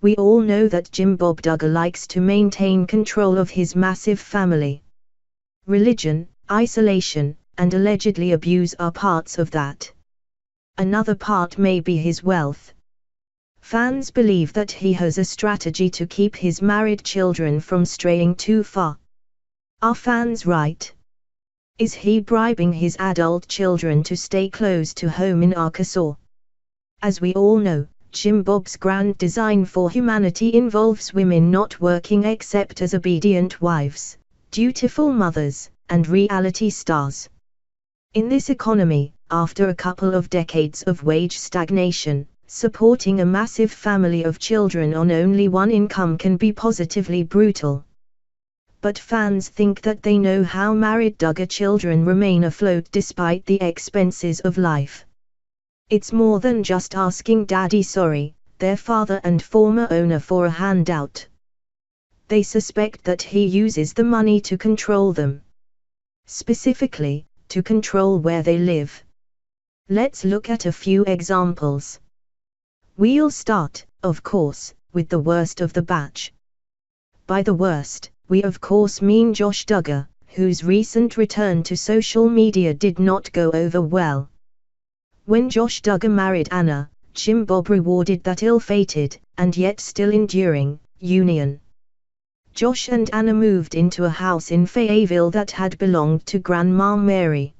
We all know that Jim Bob Duggar likes to maintain control of his massive family. Religion, isolation, and allegedly abuse are parts of that. Another part may be his wealth. Fans believe that he has a strategy to keep his married children from straying too far. Are fans right? Is he bribing his adult children to stay close to home in Arkansas? As we all know, Jim Bob's grand design for humanity involves women not working except as obedient wives, dutiful mothers, and reality stars. In this economy, after a couple of decades of wage stagnation, supporting a massive family of children on only one income can be positively brutal. But fans think that they know how married Duggar children remain afloat despite the expenses of life. It's more than just asking Daddy sorry, their father and former owner, for a handout. They suspect that he uses the money to control them. Specifically, to control where they live. Let's look at a few examples. We'll start, of course, with the worst of the batch. By the worst, we of course mean Josh Duggar, whose recent return to social media did not go over well. When Josh Duggar married Anna, Jim Bob rewarded that ill-fated, and yet still enduring, union. Josh and Anna moved into a house in Fayetteville that had belonged to Grandma Mary.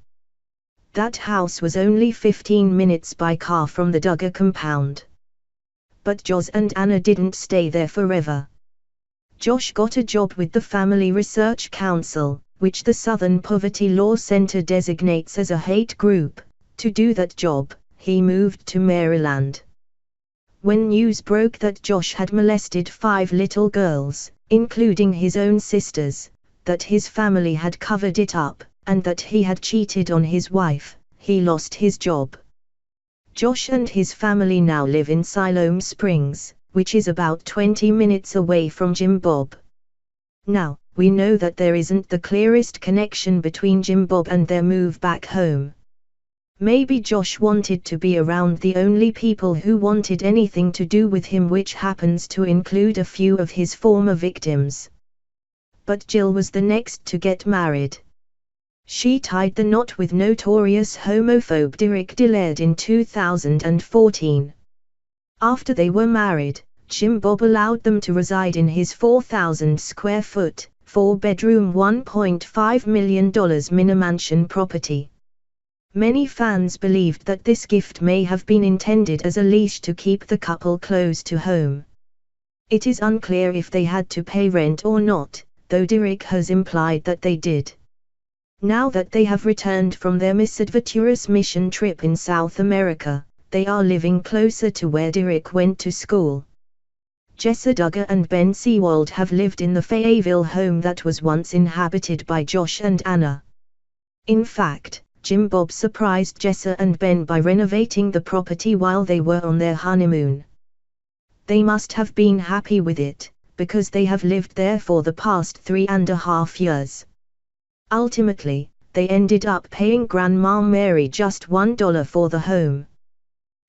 That house was only 15 minutes by car from the Duggar compound. But Josh and Anna didn't stay there forever. Josh got a job with the Family Research Council, which the Southern Poverty Law Center designates as a hate group. To do that job, he moved to Maryland. When news broke that Josh had molested 5 little girls, including his own sisters, that his family had covered it up, and that he had cheated on his wife, he lost his job. Josh and his family now live in Siloam Springs, which is about 20 minutes away from Jim Bob. Now, we know that there isn't the clearest connection between Jim Bob and their move back home. Maybe Josh wanted to be around the only people who wanted anything to do with him, which happens to include a few of his former victims. But Jill was the next to get married. She tied the knot with notorious homophobe Derek Dillard in 2014. After they were married, Jim Bob allowed them to reside in his 4,000 square foot, 4-bedroom $1.5 million mini-mansion property. Many fans believed that this gift may have been intended as a leash to keep the couple close to home. It is unclear if they had to pay rent or not, though Derek has implied that they did. Now that they have returned from their misadventurous mission trip in South America, they are living closer to where Derek went to school. Jessa Duggar and Ben Seawald have lived in the Fayetteville home that was once inhabited by Josh and Anna. In fact, Jim Bob surprised Jessa and Ben by renovating the property while they were on their honeymoon. They must have been happy with it, because they have lived there for the past 3.5 years. Ultimately, they ended up paying Grandma Mary just $1 for the home.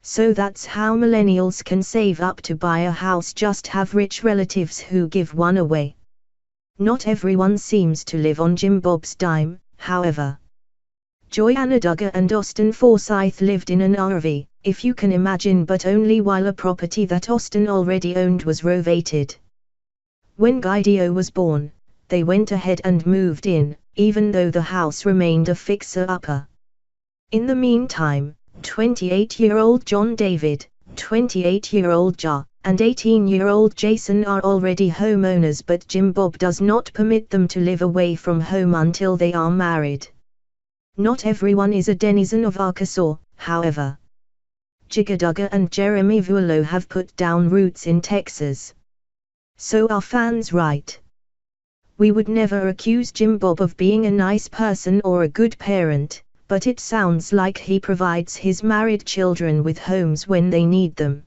So that's how millennials can save up to buy a house. Just have rich relatives who give one away. Not everyone seems to live on Jim Bob's dime, however. Joanna Duggar and Austin Forsyth lived in an RV, if you can imagine, but only while a property that Austin already owned was renovated. When Guido was born, they went ahead and moved in, even though the house remained a fixer-upper. In the meantime, 28-year-old John David, 28-year-old Ja, and 18-year-old Jason are already homeowners, but Jim Bob does not permit them to live away from home until they are married. Not everyone is a denizen of Arkansas, however. Jigga Duggar and Jeremy Vuolo have put down roots in Texas. So are fans right? We would never accuse Jim Bob of being a nice person or a good parent, but it sounds like he provides his married children with homes when they need them.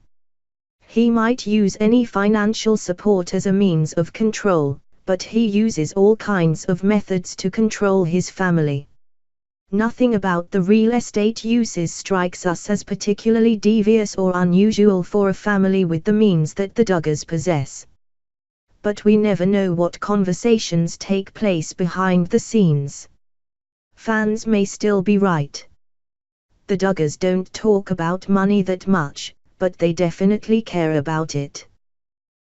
He might use any financial support as a means of control, but he uses all kinds of methods to control his family. Nothing about the real estate uses strikes us as particularly devious or unusual for a family with the means that the Duggars possess. But we never know what conversations take place behind the scenes. Fans may still be right. The Duggars don't talk about money that much, but they definitely care about it.